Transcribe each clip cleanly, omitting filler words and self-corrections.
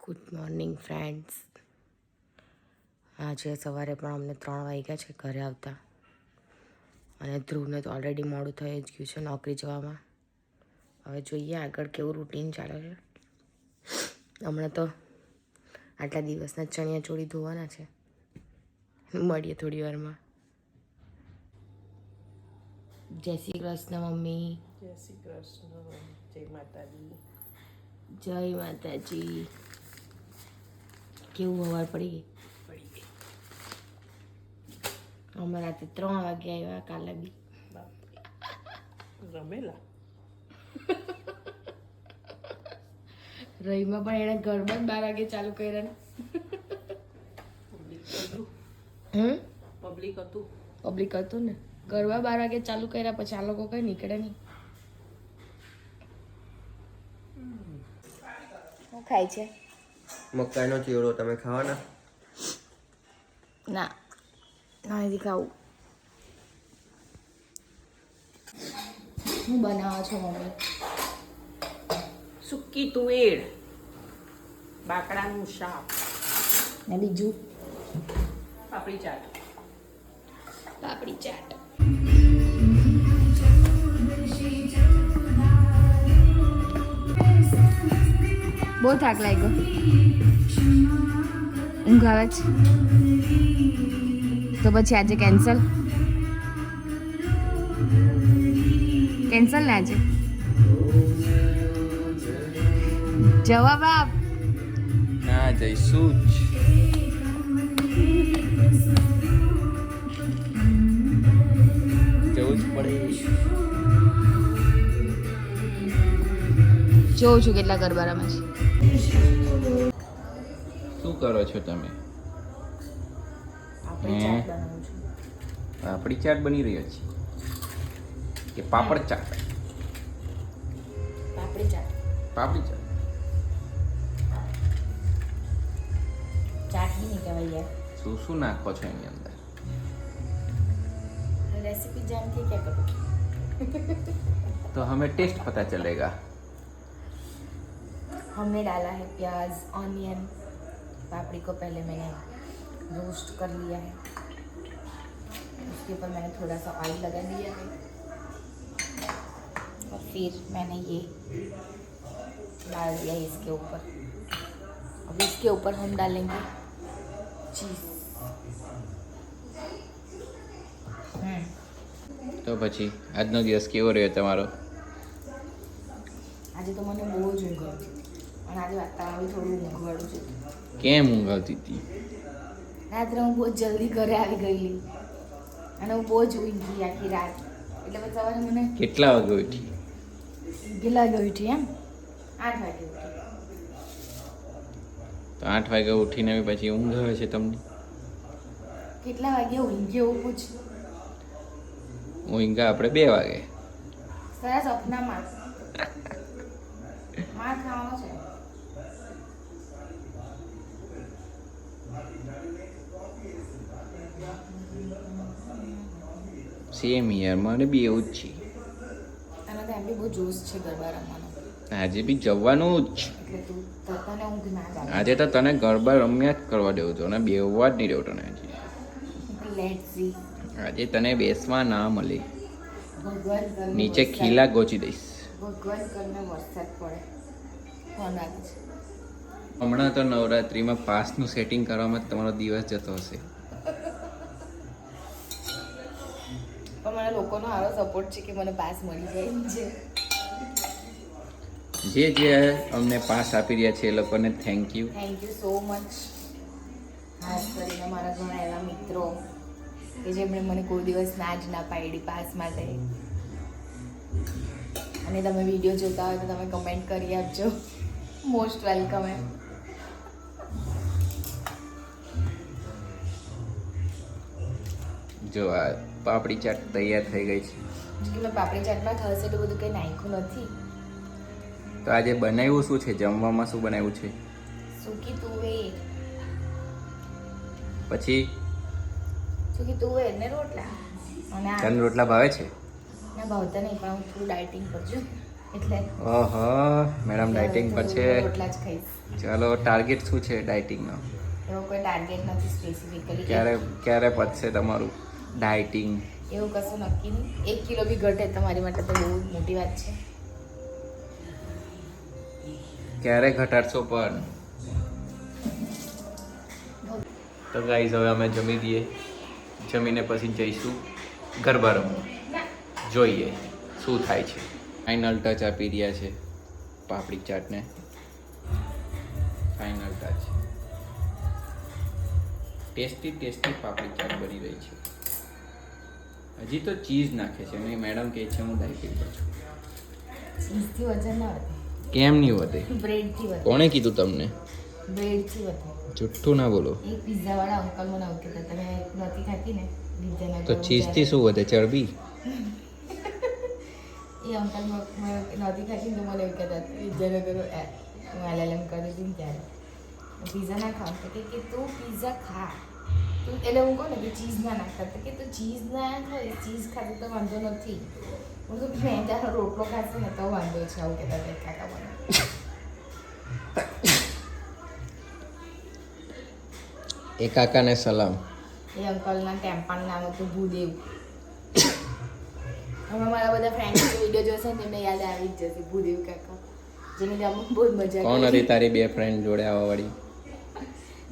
Good morning friends. આજે સવારે પણ અમને 3 વાગ્યા છે ઘરે આવતા, અને ધ્રુવને તો ઓલરેડી મોડું થઈ જ ગયું છે નોકરી જવામાં. હવે જોઈએ આગળ કેવું રૂટીન ચાલે છે. હમણાં તો આટલા દિવસના ચણિયા ચોળી ધોવાના છે. મળીએ થોડી વારમાં. જય શ્રી કૃષ્ણ મમ્મી. જય શ્રી કૃષ્ણ. જય માતાજી. જય માતાજી. કેવું હવાર પડી ગઈ? અમે રાતે 3 વાગે આવ્યા, કાલે બી રમેલા રહીમાં પણ એણે ગરબા 12 વાગે ચાલુ કર્યા ને. પબ્લિક હતું ને. ગરબા 12 વાગે ચાલુ કર્યા, પછી આ લોકો કઈ નીકળે નહીં. શું ખાય છે? મકાઈનો ચેવડો. તમે ખાવાના? ના, નથી ખાવું. શું બનાવો છો મમ્મી? સૂકી તુવેર, બાકડાનું શાક ને બીજું પાપડી ચાટ. પાપડી ચાટ. બહુ થાક લાગ્યો. ઊંઘ આવે છે તો પછી આજે કેન્સલ ને આજે જવાબ આપ. ના જઈશું જ. જવું જ પડે. જોઉં છું કેટલા ગરબા રમે છે. શું કરો છો તમે? પાપડી ચાટ બની રહ્યો છે કે પાપડ ચાટ? પાપડી ચાટ. પાપડી ચાટ. ચાટ બી નહીં કહેવાય યાર. શું નાખો છો એની અંદર? रेसिपी जान के क्या करूँ? तो हमें टेस्ट पता चलेगा. हमने डाला है प्याज, ऑनियन. पापड़ी को पहले मैंने रोस्ट कर लिया है. उसके ऊपर मैंने थोड़ा सा ऑयल लगा दिया है, और फिर मैंने ये डाल दिया है इसके ऊपर. अब इसके ऊपर हम डालेंगे चीज़. તો પછી આજનો દિવસ કેવો રહ્યો તમારો? આજે તો મને બહુ જ ઊંઘ આવી, અને આજે વાતાવરણ બી થોડું ઊંઘવાળું છે. કેમ ઊંઘ આવતી હતી? રાત્રે હું બહુ જલ્દી ઘરે આવી ગયેલી, અને હું બહુ જ ઊંઘી આખી રાત. એટલે પછી સવારે મને કેટલા વાગે ઉઠી? કેટલા વાગે ઉઠી? એમ 8 વાગે ઉઠી. તો 8 વાગે ઉઠીને પછી ઊંઘ આવે છે તમને? કેટલા વાગે ઊંઘી એવું પૂછ. ઊંઘા આપણે 2 વાગે. સરસ સપનામાં માર ખાવાનો છે. સેમ યાર, મને બી એવું જ છે. અને તો એમ બી બહુ જોશ છે ગરબા રમવાનો. આજે બી જવાનું જ. એટલે તું તને ઊંઘ ના આવે. આજે તો તને ગરબા રમ્યા જ કરવા દેવું છું, અને બેહવા જ નહીં દેવું તને. આજે લેટ્સ સી. આજે તને બેસવા ના મળે. ભગવાન કરે નીચે ખીલા ગોચી દઈશ. ભગવાન કરીને વરસાદ પડે. ફોન આવે છે. હમણાં તો નવરાત્રિમાં પાસનું સેટિંગ કરવામાં તમારો દિવસ જતો હશે. પણ મને લોકોનો સારો સપોર્ટ છે કે મને પાસ મળી જાય છે. જે અમને પાસ આપી રહ્યા છે એ લોકોને thank you. Thank you so much. ખાસ કરીને મારા ઘણા એવા મિત્રો કે જેમણે મને કોઈ દિવસ ના જ ના પાડી પાસ માટે. અને તમે વિડીયો જોતા હોય તો તમે કમેન્ટ કરી આપજો. મોસ્ટ વેલકમ એમ. જો આ પાપડી ચાટ તૈયાર થઈ ગઈ છે. મેં પાપડી ચાટમાં ખાસ એટલું બધું કંઈ નાખ્યું નથી. તો આજે બનાવ્યું શું છે? જમવામાં શું બનાવ્યું છે? સૂકી તુવેર. પછી સૂકી તુવેર ને રોટલા. અને તને રોટલા ભાવે છે? ના ભાવતા નહીં, પણ હું થોડું ડાયટિંગ કરજો. એટલે ઓહો મેડમ ડાયટિંગ પર છે. રોટલા જ ખાઈશ. ચાલો ટાર્ગેટ શું છે ડાયટિંગનો? એવો કોઈ ટાર્ગેટ નથી સ્પેસિફિકલી. ક્યારે પતશે તમારું ડાયટિંગ? એવું કશું નક્કી નહીં. 1 કિલો બી ઘટે તો મારી માટે તો બહુ મોટી વાત છે. ક્યારે ઘટાડશો પણ? તો ગાઈઝ હવે અમે જમી દઈએ, જમીને પછી જઈશું ગરબા રમવા. જોઈએ શું થાય છે. ફાઇનલ ટચ આપી રહ્યા છે પાપડી ચાટને. Final touch. Tasty papdi chaat બની રહી છે. હજી તો ચીઝ નાખે છે અને મેડમ કહે છે હું ડાયટિંગ પર છું. ચીઝથી વજન ના વધે. કેમ નહીં વધે? બ્રેડથી વધે. કોણે કીધું તમને? બ્રેડથી વધે. જુઠ્ઠું ના બોલો. એક પિઝાવાળા અંકલ મને આવું કહેતા, તમે નથી ખાતી ને પિઝાના તો ચીઝથી શું વધે? ચરબી? એ અંકલ નહોતી ખાતી ને તો મને એવું કહેતા પિઝાનો કરો હું LLM કરું છું ને ત્યારે પિઝા ના ખાવ તો કે તું પિઝા ખા તું, એટલે હું કહું ને કે ચીઝ ના નાખતા તો કે તું ચીઝ ના ખાય, ચીઝ ખાતી તો વાંધો નથી. હું તો મેં તારો રોટલો ખાશે ને તો વાંધો છે, આવું કહેતા હતા કાકા મને. એ કાકાને સલામ. એ અંકલના ટેમ્પાનું નામ હતું ભૂદેવ. હવે મારા બધા ફ્રેન્ડ્સ વિડીયો જોશે ને એમને યાદ આવી જ જશે ભૂદેવ કાકા, જેને ગામમાં બહુ જ મજા કોણ હતી તારી બે ફ્રેન્ડ જોડે આવવા વાળી?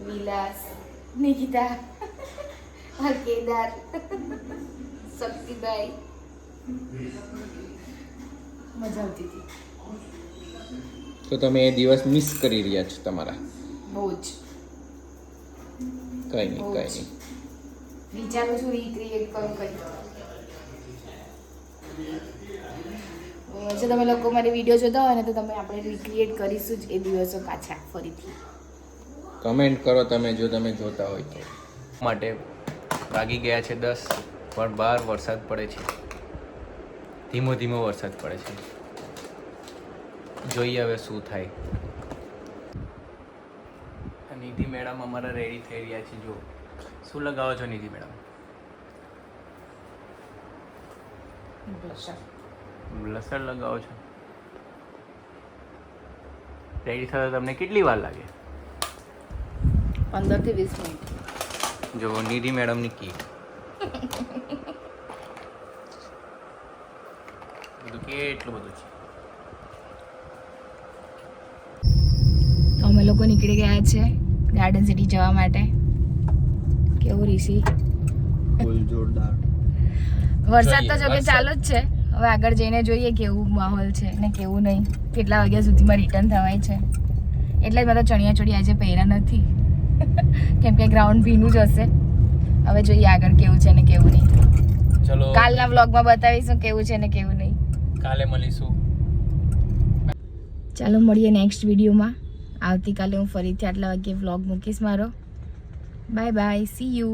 વિલાસ, નિકિતા, કેદાર, શક્તિભાઈ. મજા આવતી હતી. તો તમે એ દિવસ મિસ કરી રહ્યા છો તમારા? બહુ જ. કઈ નહીં. વિચારું છું રીક્રિએટ કરું કઈ. જો તમે લોકો મારી વિડીયો જોતા હોય ને તો તમે આપણે રીક્રિએટ કરીશું જ એ દિવસો પાછા ફરીથી. કમેન્ટ કરો તમે જો તમે જોતા હોય તો. માટે વાગી ગયા છે 10, પણ બહાર વરસાદ પડે છે. ધીમો વરસાદ પડે છે. જોઈએ હવે શું થાય. નિધિ મેડમ અમારા રેડી થઈ રહ્યા છે. જો શું લગાવો છો નિધિ મેડમ? બ્લશર લગાવો છો. રેડી થતા તમને કેટલી વાર લાગે? 15 થી 20 મિનિટ. જો નિધિ મેડમની કીટ. બધું કેટલું બધું છે. તો અમે લોકો નીકળી ગયા છે ગાર્ડન સિટી જવા માટે. કેવું રીસી? ફૂલ જોરદાર. વરસાદ તો જોકે ચાલુ જ છે. હવે આગળ જઈને જોઈએ કેવું માહોલ છે ને કેવું નહીં, કેટલા વાગ્યા સુધીમાં રિટર્ન થવાય છે. એટલે જ મેં તો ચણિયા ચોળી આજે પહેર્યા નથી કેમ કે ગ્રાઉન્ડ ભીનું જ હશે. હવે જોઈએ આગળ કેવું છે ને કેવું નહીં. ચલો કાલના વ્લોગમાં બતાવીશું કેવું છે ને કેવું નહીં. કાલે મળીશું. ચાલો મળીએ નેક્સ્ટ વિડીયોમાં. આવતીકાલે હું ફરીથી આટલા વાગ્યે વ્લોગ મૂકીશ મારો. Bye bye, C you.